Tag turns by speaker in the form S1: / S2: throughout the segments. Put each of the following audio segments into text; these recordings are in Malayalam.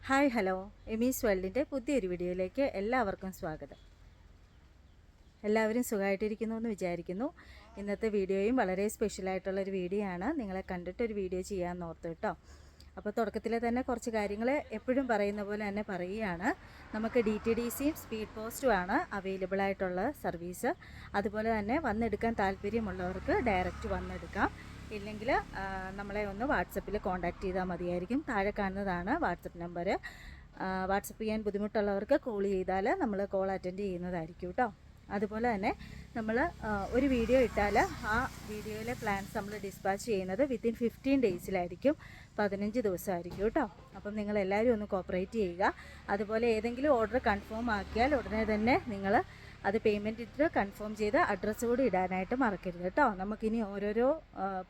S1: ഹായ് ഹലോ എമീസ് വേൾഡിൻ്റെ പുതിയൊരു വീഡിയോയിലേക്ക് എല്ലാവർക്കും സ്വാഗതം. എല്ലാവരും സുഖമായിട്ടിരിക്കുന്നു എന്ന് വിചാരിക്കുന്നു. ഇന്നത്തെ വീഡിയോയും വളരെ സ്പെഷ്യലായിട്ടുള്ളൊരു വീഡിയോ ആണ്. നിങ്ങളെ കണ്ടിട്ടൊരു വീഡിയോ ചെയ്യാമെന്ന് ഓർത്തു കേട്ടോ. അപ്പോൾ തുടക്കത്തിൽ തന്നെ കുറച്ച് കാര്യങ്ങൾ എപ്പോഴും പറയുന്ന പോലെ തന്നെ പറയുകയാണ്. നമുക്ക് DTDCയും സ്പീഡ് പോസ്റ്റും ആണ് അവൈലബിൾ ആയിട്ടുള്ള സർവീസ്. അതുപോലെ തന്നെ വന്നെടുക്കാൻ താല്പര്യമുള്ളവർക്ക് ഡയറക്റ്റ് വന്നെടുക്കാം. ഇല്ലെങ്കിൽ നമ്മളെ ഒന്ന് വാട്സപ്പിൽ കോൺടാക്റ്റ് ചെയ്താൽ മതിയായിരിക്കും. താഴെ കാണുന്നതാണ് വാട്സപ്പ് നമ്പർ. വാട്സപ്പ് ചെയ്യാൻ ബുദ്ധിമുട്ടുള്ളവർക്ക് കോൾ ചെയ്താൽ നമ്മൾ കോൾ അറ്റൻഡ് ചെയ്യുന്നതായിരിക്കും കേട്ടോ. അതുപോലെ തന്നെ നമ്മൾ ഒരു വീഡിയോ ഇട്ടാൽ ആ വീഡിയോയിലെ പ്ലാൻസ് നമ്മൾ ഡിസ്പാച്ച് ചെയ്യുന്നത് വിത്തിൻ 15 ഡേയ്സിലായിരിക്കും, 15 ദിവസമായിരിക്കും കേട്ടോ. അപ്പം നിങ്ങളെല്ലാവരും ഒന്ന് കോപ്പറേറ്റ് ചെയ്യുക. അതുപോലെ ഏതെങ്കിലും ഓർഡർ കൺഫേം ആക്കിയാൽ ഉടനെ തന്നെ നിങ്ങൾ അത് പേയ്മെൻറ്റ് ഇട്ട് കൺഫേം ചെയ്ത് അഡ്രസ്സ് കൂടി ഇടാനായിട്ട് മറക്കരുത് കേട്ടോ. നമുക്കിനി ഓരോരോ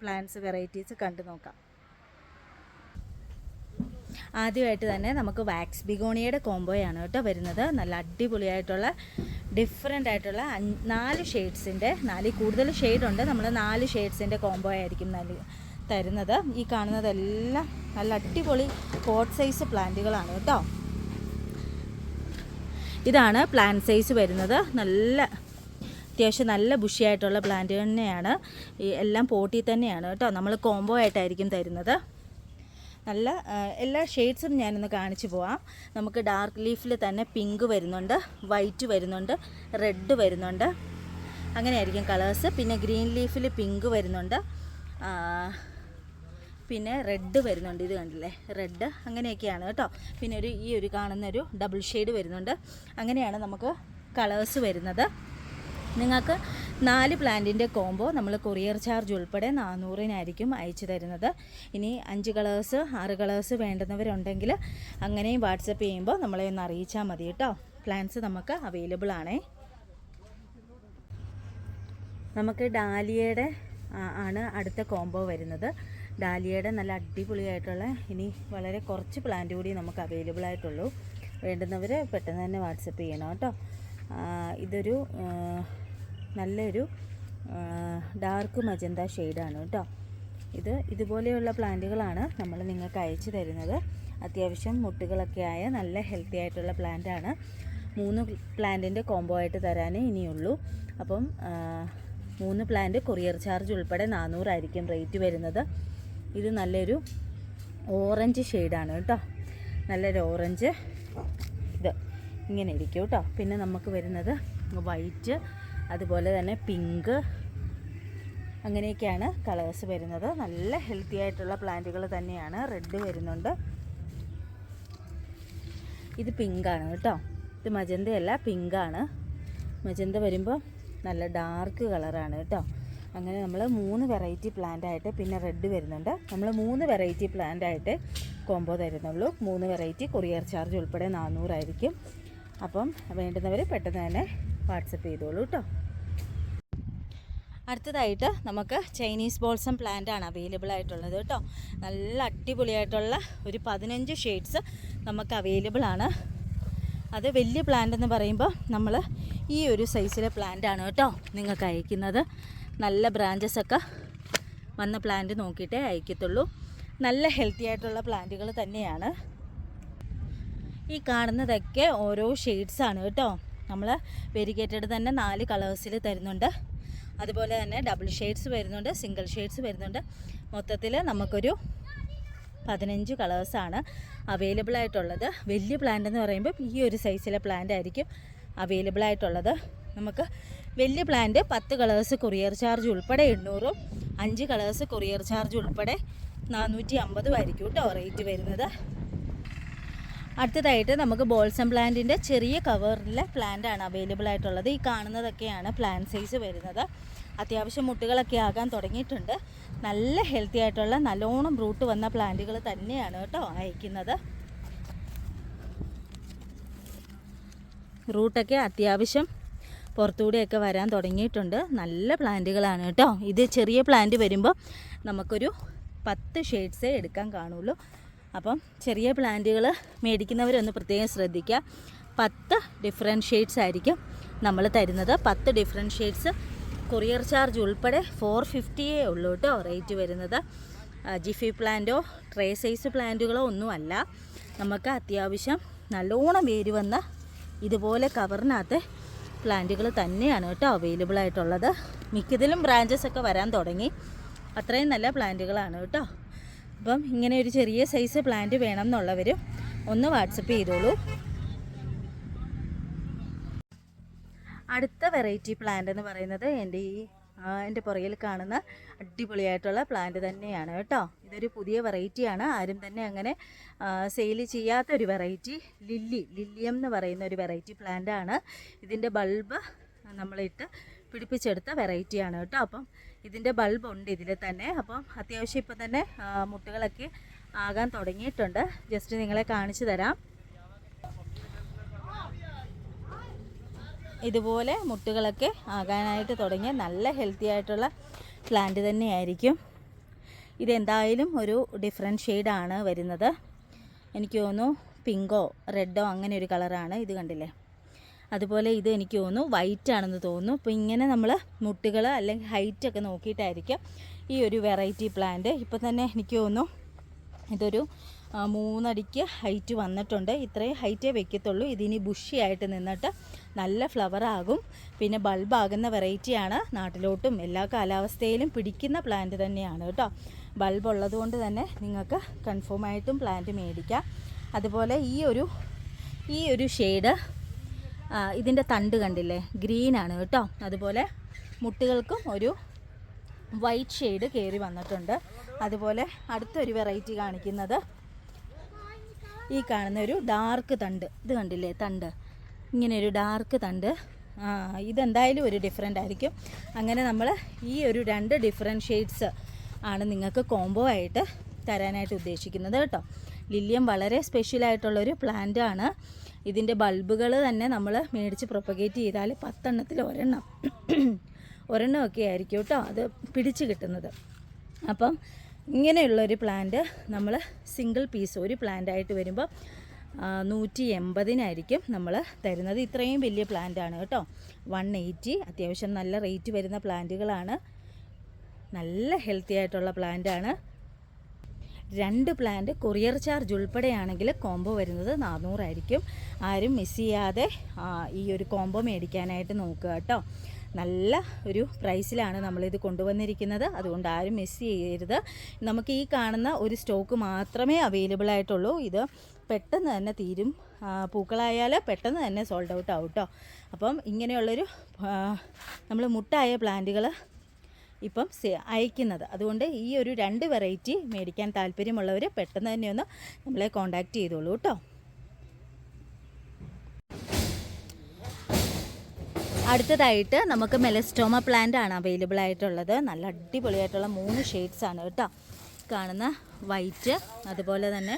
S1: പ്ലാൻസ് വെറൈറ്റീസ് കണ്ടു നോക്കാം. ആദ്യമായിട്ട് തന്നെ നമുക്ക് വാക്സ് ബിഗോണിയയുടെ കോംബോയാണ് കേട്ടോ വരുന്നത്. നല്ല അടിപൊളിയായിട്ടുള്ള ഡിഫറെൻ്റ് ആയിട്ടുള്ള 4 ഷെയ്ഡ്സിൻ്റെ 4 കൂടുതൽ ഷെയ്ഡുണ്ട്. നമ്മൾ 4 ഷെയ്ഡ്സിൻ്റെ കോംബോ ആയിരിക്കും തരുന്നത്. ഈ കാണുന്നതെല്ലാം നല്ല അടിപൊളി പോട്ട് സൈസ് പ്ലാന്റുകളാണ് കേട്ടോ. ഇതാണ് പ്ലാന്റ് സൈസ് വരുന്നത്. അത്യാവശ്യം നല്ല ബുഷിയായിട്ടുള്ള പ്ലാന്റ് തന്നെയാണ്. എല്ലാം പോട്ടിൽ തന്നെയാണ് കേട്ടോ. നമ്മൾ കോംബോ ആയിട്ടായിരിക്കും തരുന്നത്. നല്ല എല്ലാ ഷെയ്ഡ്സും ഞാനൊന്ന് കാണിച്ചു പോവാം. നമുക്ക് ഡാർക്ക് ലീഫിൽ തന്നെ പിങ്ക് വരുന്നുണ്ട്, വൈറ്റ് വരുന്നുണ്ട്, റെഡ് വരുന്നുണ്ട്, അങ്ങനെയായിരിക്കും കളേഴ്സ്. പിന്നെ ഗ്രീൻ ലീഫിൽ പിങ്ക് വരുന്നുണ്ട്, പിന്നെ റെഡ് വരുന്നുണ്ട്. ഇത് കണ്ടില്ലേ, റെഡ്, അങ്ങനെയൊക്കെയാണ് കേട്ടോ. പിന്നെ ഈ ഒരു കാണുന്നൊരു ഡബിൾ ഷെയ്ഡ് വരുന്നുണ്ട്. അങ്ങനെയാണ് നമുക്ക് കളേഴ്സ് വരുന്നത്. നിങ്ങൾക്ക് 4 പ്ലാന്റിൻ്റെ കോംബോ നമ്മൾ കൊറിയർ ചാർജ് ഉൾപ്പെടെ 400-നായിരിക്കും അയച്ചു തരുന്നത്. ഇനി 5 കളേഴ്സ് 6 കളേഴ്സ് വേണ്ടുന്നവരുണ്ടെങ്കിൽ അങ്ങനെയും വാട്സപ്പ് ചെയ്യുമ്പോൾ നമ്മളെ ഒന്ന് അറിയിച്ചാൽ മതി കേട്ടോ. പ്ലാൻസ് നമുക്ക് അവൈലബിൾ ആണേ. നമുക്ക് ഡാലിയയുടെ ആണ് അടുത്ത കോംബോ വരുന്നത്. ഡാലിയയുടെ നല്ല അടിപൊളിയായിട്ടുള്ള ഇനി വളരെ കുറച്ച് പ്ലാന്റ് കൂടി നമുക്ക് അവൈലബിൾ ആയിട്ടുള്ളൂ. വേണ്ടുന്നവർ പെട്ടെന്ന് തന്നെ വാട്സപ്പ് ചെയ്യണം കേട്ടോ. ഇതൊരു നല്ലൊരു ഡാർക്ക് മജന്ത ഷെയ്ഡാണ് കേട്ടോ. ഇതുപോലെയുള്ള പ്ലാന്റുകളാണ് നമ്മൾ നിങ്ങൾക്ക് അയച്ചു തരുന്നത്. അത്യാവശ്യം മുട്ടുകളൊക്കെ ആയ നല്ല ഹെൽത്തി ആയിട്ടുള്ള പ്ലാന്റാണ്. 3 പ്ലാന്റിൻ്റെ കോംബോ ആയിട്ട് തരാനേ ഇനിയുള്ളൂ. അപ്പം 3 പ്ലാന്റ് കൊറിയർ ചാർജ് ഉൾപ്പെടെ 400 ആയിരിക്കും റേറ്റ് വരുന്നത്. ഇത് നല്ലൊരു ഓറഞ്ച് ഷെയ്ഡാണ് കേട്ടോ. നല്ലൊരു ഓറഞ്ച്, ഇത് ഇങ്ങനെ ഇരിക്കും കേട്ടോ. പിന്നെ നമുക്ക് വരുന്നത് വൈറ്റ്, അതുപോലെ തന്നെ പിങ്ക്, അങ്ങനെയൊക്കെയാണ് കളേഴ്സ് വരുന്നത്. നല്ല ഹെൽത്തി ആയിട്ടുള്ള പ്ലാന്റുകൾ തന്നെയാണ്. റെഡ് വരുന്നുണ്ട്, ഇത് പിങ്കാണ് കേട്ടോ. ഇത് മജന്തയല്ല, പിങ്കാണ്. മജന്ത വരുമ്പോൾ നല്ല ഡാർക്ക് കളറാണ് കേട്ടോ. അങ്ങനെ നമ്മൾ 3 വെറൈറ്റി പ്ലാന്റ് ആയിട്ട്, പിന്നെ റെഡ് വരുന്നുണ്ട്. നമ്മൾ 3 വെറൈറ്റി പ്ലാന്റ് ആയിട്ട് കോംബോ തരുന്നുള്ളൂ. 3 വെറൈറ്റി കൊറിയർ ചാർജ് ഉൾപ്പെടെ 400 ആയിരിക്കും. അപ്പം വേണ്ടുന്നവർ പെട്ടെന്ന് തന്നെ വാട്സപ്പ് ചെയ്തോളൂ കേട്ടോ. അടുത്തതായിട്ട് നമുക്ക് ചൈനീസ് ബോൾസം പ്ലാന്റ് ആണ് അവൈലബിൾ ആയിട്ടുള്ളത് കേട്ടോ. നല്ല അടിപൊളിയായിട്ടുള്ള ഒരു 15 ഷെയ്ഡ്സ് നമുക്ക് അവൈലബിൾ ആണ്. അത് വലിയ പ്ലാന്റ് എന്ന് പറയുമ്പോൾ നമ്മൾ ഈ ഒരു സൈസിലെ പ്ലാന്റ് ആണ് കേട്ടോ നിങ്ങൾക്ക് അയക്കുന്നത്. നല്ല ബ്രാഞ്ചസ് ഒക്കെ വന്ന പ്ലാന്റ് നോക്കിയിട്ടേ അയക്കത്തുള്ളൂ. നല്ല ഹെൽത്തി ആയിട്ടുള്ള പ്ലാന്റുകൾ തന്നെയാണ്. ഈ കാണുന്നതൊക്കെ ഓരോ ഷെയ്ഡ്സാണ് കേട്ടോ. നമ്മൾ വെരിഗേറ്റഡ് തന്നെ 4 കളേഴ്സിൽ തരുന്നുണ്ട്. അതുപോലെ തന്നെ ഡബിൾ ഷെയ്ഡ്സ് വരുന്നുണ്ട്, സിംഗിൾ ഷെയ്ഡ്സ് വരുന്നുണ്ട്. മൊത്തത്തിൽ നമുക്കൊരു 15 കളേഴ്സാണ് അവൈലബിൾ ആയിട്ടുള്ളത്. വലിയ പ്ലാന്റ് എന്ന് പറയുമ്പോൾ ഈ ഒരു സൈസിലെ പ്ലാന്റ് ആയിരിക്കും അവൈലബിൾ ആയിട്ടുള്ളത്. നമുക്ക് വലിയ പ്ലാന്റ് 10 കളേഴ്സ് കൊറിയർ ചാർജ് ഉൾപ്പെടെ 800, 5 കളേഴ്സ് കൊറിയർ ചാർജ് ഉൾപ്പെടെ 450 ആയിരിക്കും കേട്ടോ റേറ്റ് വരുന്നത്. അടുത്തതായിട്ട് നമുക്ക് ബോൾസം പ്ലാന്റിൻ്റെ ചെറിയ കവറിലെ പ്ലാന്റ് ആണ് അവൈലബിൾ ആയിട്ടുള്ളത്. ഈ കാണുന്നതൊക്കെയാണ് പ്ലാന്റ് സൈസ് വരുന്നത്. അത്യാവശ്യം മുട്ടുകളൊക്കെ ആകാൻ തുടങ്ങിയിട്ടുണ്ട്. നല്ല ഹെൽത്തി ആയിട്ടുള്ള നല്ലോണം റൂട്ട് വന്ന പ്ലാന്റുകൾ തന്നെയാണ് കേട്ടോ അയക്കുന്നത്. റൂട്ടൊക്കെ അത്യാവശ്യം പുറത്തുകൂടെയൊക്കെ വരാൻ തുടങ്ങിയിട്ടുണ്ട്. നല്ല പ്ലാന്റുകളാണ് കേട്ടോ. ഇത് ചെറിയ പ്ലാന്റ് വരുമ്പോൾ നമുക്കൊരു 10 ഷെയ്ഡ്സേ എടുക്കാൻ കാണുള്ളൂ. അപ്പം ചെറിയ പ്ലാന്റുകൾ മേടിക്കുന്നവരൊന്ന് പ്രത്യേകം ശ്രദ്ധിക്കുക. 10 ഡിഫറെൻറ്റ് ഷെയ്ഡ്സ് ആയിരിക്കും നമ്മൾ തരുന്നത്. 10 ഡിഫറെൻറ്റ് ഷെയ്ഡ്സ് കൊറിയർ ചാർജ് ഉൾപ്പെടെ 450 ഉള്ളൂ കേട്ടോ റേറ്റ് വരുന്നത്. ജിഫി പ്ലാന്റോ ട്രേ സൈസ് പ്ലാന്റുകളോ ഒന്നുമല്ല. നമുക്ക് അത്യാവശ്യം നല്ലോണം വേര് വന്ന ഇതുപോലെ കവറിനകത്ത് പ്ലാന്റുകൾ തന്നെയാണ് കേട്ടോ അവൈലബിൾ ആയിട്ടുള്ളത്. മിക്കതിലും ബ്രാഞ്ചസ് ഒക്കെ വരാൻ തുടങ്ങി. അത്രയും നല്ല പ്ലാന്റുകളാണ് കേട്ടോ. അപ്പം ഇങ്ങനെ ഒരു ചെറിയ സൈസ് പ്ലാന്റ് വേണം എന്നുള്ളവരും ഒന്ന് വാട്സപ്പ് ചെയ്തോളൂ. അടുത്ത വെറൈറ്റി പ്ലാന്റ് എന്ന് പറയുന്നത് എൻ്റെ പുറകിൽ കാണുന്ന അടിപൊളിയായിട്ടുള്ള പ്ലാന്റ് തന്നെയാണ് കേട്ടോ. ഇതൊരു പുതിയ വെറൈറ്റിയാണ്. ആരും തന്നെ അങ്ങനെ സെയിൽ ചെയ്യാത്തൊരു വെറൈറ്റി ലില്ലിയം എന്ന് പറയുന്ന ഒരു വെറൈറ്റി പ്ലാന്റാണ്. ഇതിൻ്റെ ബൾബ് നമ്മളിട്ട് പിടിപ്പിച്ചെടുത്ത വെറൈറ്റിയാണ് കേട്ടോ. അപ്പം ഇതിൻ്റെ ബൾബ് ഉണ്ട് ഇതിൽ തന്നെ. അപ്പം അത്യാവശ്യം ഇപ്പം തന്നെ മുട്ടുകളൊക്കെ ആകാൻ തുടങ്ങിയിട്ടുണ്ട്. ജസ്റ്റ് നിങ്ങളെ കാണിച്ചു തരാം. ഇതുപോലെ മുട്ടുകളൊക്കെ ആകാനായിട്ട് തുടങ്ങിയ നല്ല ഹെൽത്തി ആയിട്ടുള്ള പ്ലാന്റ് തന്നെയായിരിക്കും. ഇതെന്തായാലും ഒരു ഡിഫറെൻറ്റ് ഷെയ്ഡാണ് വരുന്നത്. എനിക്ക് തോന്നുന്നു പിങ്കോ റെഡോ അങ്ങനെ ഒരു കളറാണ്. ഇത് കണ്ടില്ലേ? അതുപോലെ ഇത് എനിക്ക് തോന്നുന്നു വൈറ്റ് ആണെന്ന് തോന്നുന്നു. അപ്പോൾ ഇങ്ങനെ നമ്മൾ മുട്ടുകൾ അല്ലെങ്കിൽ ഹൈറ്റൊക്കെ നോക്കിയിട്ടായിരിക്കും ഈ ഒരു വെറൈറ്റി പ്ലാന്റ്. ഇപ്പം തന്നെ എനിക്ക് തോന്നുന്നു ഇതൊരു 3 അടിക്ക് ഹൈറ്റ് വന്നിട്ടുണ്ട്. ഇത്രയും ഹൈറ്റേ വെക്കത്തുള്ളൂ. ഇതിനി ബുഷിയായിട്ട് നിന്നിട്ട് നല്ല ഫ്ലവർ ആകും. പിന്നെ ബൾബാകുന്ന വെറൈറ്റിയാണ്. നാട്ടിലോട്ടും എല്ലാ കാലാവസ്ഥയിലും പിടിക്കുന്ന പ്ലാന്റ് തന്നെയാണ് കേട്ടോ. ബൾബ് ഉള്ളതുകൊണ്ട് തന്നെ നിങ്ങൾക്ക് കൺഫേമായിട്ടും പ്ലാന്റ് മേടിക്കാം. അതുപോലെ ഈ ഒരു ഷെയ്ഡ് ഇതിൻ്റെ തണ്ട് കണ്ടില്ലേ? ഗ്രീനാണ് കേട്ടോ. അതുപോലെ മുട്ടുകൾക്കും ഒരു വൈറ്റ് ഷെയ്ഡ് കയറി വന്നിട്ടുണ്ട്. അതുപോലെ അടുത്തൊരു വെറൈറ്റി കാണിക്കുന്നത് ഈ കാണുന്ന ഒരു ഡാർക്ക് തണ്ട്. ഇത് കണ്ടില്ലേ? തണ്ട് ഇങ്ങനെ ഒരു ഡാർക്ക് തണ്ട്. ഇതെന്തായാലും ഒരു ഡിഫറെൻ്റ് ആയിരിക്കും. അങ്ങനെ നമ്മൾ ഈ ഒരു 2 ഡിഫറെൻറ്റ് ഷെയ്ഡ്സ് ആണ് നിങ്ങൾക്ക് കോംബോ ആയിട്ട് തരാനായിട്ട് ഉദ്ദേശിക്കുന്നത് കേട്ടോ. ലില്ലിയം വളരെ സ്പെഷ്യലായിട്ടുള്ളൊരു പ്ലാന്റാണ്. ഇതിൻ്റെ ബൾബുകൾ തന്നെ നമ്മൾ മേടിച്ച് പ്രൊപ്പഗേറ്റ് ചെയ്താൽ 10 എണ്ണത്തിൽ ഒരെണ്ണമൊക്കെ ആയിരിക്കും കേട്ടോ അത് പിടിച്ച് കിട്ടുന്നത്. അപ്പം ഇങ്ങനെയുള്ളൊരു പ്ലാന്റ് നമ്മൾ സിംഗിൾ പീസ് ഒരു പ്ലാന്റായിട്ട് വരുമ്പോൾ 180-നായിരിക്കും നമ്മൾ തരുന്നത്. ഇത്രയും വലിയ പ്ലാന്റാണ് കേട്ടോ. 180. അത്യാവശ്യം നല്ല റേറ്റ് വരുന്ന പ്ലാന്റുകളാണ്. നല്ല ഹെൽത്തി ആയിട്ടുള്ള പ്ലാന്റാണ്. 2 പ്ലാന്റ് കൊറിയർ ചാർജ് ഉൾപ്പെടെയാണെങ്കിൽ കോംബോ വരുന്നത് 400 ആയിരിക്കും. ആരും മിസ് ചെയ്യാതെ ഈ ഒരു കോംബോ മേടിക്കാനായിട്ട് നോക്കുക കേട്ടോ. നല്ല ഒരു പ്രൈസിലാണ് നമ്മളിത് കൊണ്ടുവന്നിരിക്കുന്നത്. അതുകൊണ്ട് ആരും മിസ് ചെയ്യരുത്. നമുക്ക് ഈ കാണുന്ന ഒരു സ്റ്റോക്ക് മാത്രമേ അവൈലബിൾ ആയിട്ടുള്ളൂ. ഇത് പെട്ടെന്ന് തന്നെ തീരും. പൂക്കളായാൽ പെട്ടെന്ന് തന്നെ സോൾഡ് ഔട്ട് ആവും കേട്ടോ. അപ്പം ഇങ്ങനെയുള്ളൊരു നമ്മൾ മുട്ടായ പ്ലാന്റുകൾ ഇപ്പം അയക്കുന്നത്. അതുകൊണ്ട് ഈ ഒരു 2 വെറൈറ്റി മേടിക്കാൻ താല്പര്യമുള്ളവർ പെട്ടെന്ന് തന്നെ ഒന്ന് നമ്മളെ കോൺടാക്റ്റ് ചെയ്തോളൂ കേട്ടോ. അടുത്തതായിട്ട് നമുക്ക് മെലസ്റ്റോമ പ്ലാന്റ് ആണ് അവൈലബിൾ ആയിട്ടുള്ളത്. നല്ല അടിപൊളിയായിട്ടുള്ള 3 ഷെയ്ഡ്സാണ് കേട്ടോ. കാണുന്ന വൈറ്റ്, അതുപോലെ തന്നെ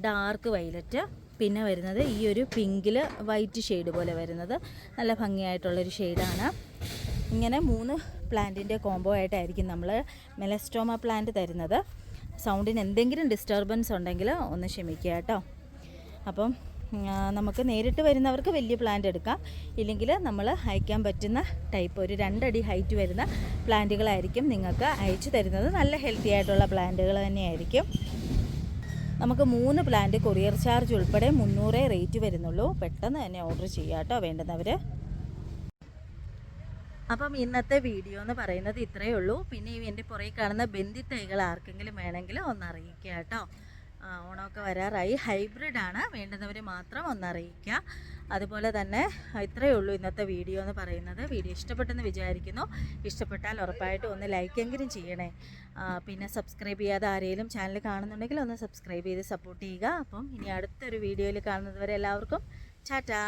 S1: ഡാർക്ക് വയലറ്റ്, പിന്നെ വരുന്നത് ഈ ഒരു പിങ്കിൽ വൈറ്റ് ഷെയ്ഡ് പോലെ വരുന്നത് നല്ല ഭംഗിയായിട്ടുള്ളൊരു ഷെയ്ഡാണ്. ഇങ്ങനെ 3 പ്ലാന്റിൻ്റെ കോംബോ ആയിട്ടായിരിക്കും നമ്മൾ മെലസ്റ്റോമ പ്ലാന്റ് തരുന്നത്. സൗണ്ടിന് എന്തെങ്കിലും ഡിസ്റ്റർബൻസ് ഉണ്ടെങ്കിൽ ഒന്ന് ക്ഷമിക്കുക കേട്ടോ. അപ്പം നമുക്ക് നേരിട്ട് വരുന്നവർക്ക് വലിയ പ്ലാന്റ് എടുക്കാം. ഇല്ലെങ്കിൽ നമ്മൾ അയക്കാൻ പറ്റുന്ന ടൈപ്പ് ഒരു 2 അടി ഹൈറ്റ് വരുന്ന പ്ലാന്റുകളായിരിക്കും നിങ്ങൾക്ക് അയച്ചു തരുന്നത്. നല്ല ഹെൽത്തി ആയിട്ടുള്ള പ്ലാന്റുകൾ തന്നെയായിരിക്കും. നമുക്ക് 3 പ്ലാന്റ് കൊറിയർ ചാർജ് ഉൾപ്പെടെ 300 റേറ്റ് വരുന്നുള്ളൂ. പെട്ടെന്ന് തന്നെ ഓർഡർ ചെയ്യാം കേട്ടോ വേണ്ടുന്നവർ. അപ്പം ഇന്നത്തെ വീഡിയോ എന്ന് പറയുന്നത് ഇത്രയേ ഉള്ളൂ. പിന്നെ എൻ്റെ പുറകെ കാണുന്ന ബന്ദി തൈകൾ ആർക്കെങ്കിലും വേണമെങ്കിൽ ഒന്ന് അറിയിക്കുക കേട്ടോ. ഓണമൊക്കെ വരാറായി. ഹൈബ്രിഡാണ്. വേണ്ടുന്നവർ മാത്രം ഒന്ന് അറിയിക്കുക. അതുപോലെ തന്നെ ഇത്രയേ ഉള്ളൂ ഇന്നത്തെ വീഡിയോ എന്ന് പറയുന്നത്. വീഡിയോ ഇഷ്ടപ്പെട്ടെന്ന് വിചാരിക്കുന്നു. ഇഷ്ടപ്പെട്ടാൽ ഉറപ്പായിട്ടും ഒന്ന് ലൈക്കെങ്കിലും ചെയ്യണേ. പിന്നെ സബ്സ്ക്രൈബ് ചെയ്യാതെ ആരെങ്കിലും ചാനൽ കാണുന്നുണ്ടെങ്കിൽ ഒന്ന് സബ്സ്ക്രൈബ് ചെയ്ത് സപ്പോർട്ട് ചെയ്യുക. അപ്പം ഇനി അടുത്തൊരു വീഡിയോയിൽ കാണുന്നത് വരെ എല്ലാവർക്കും ടാറ്റാ.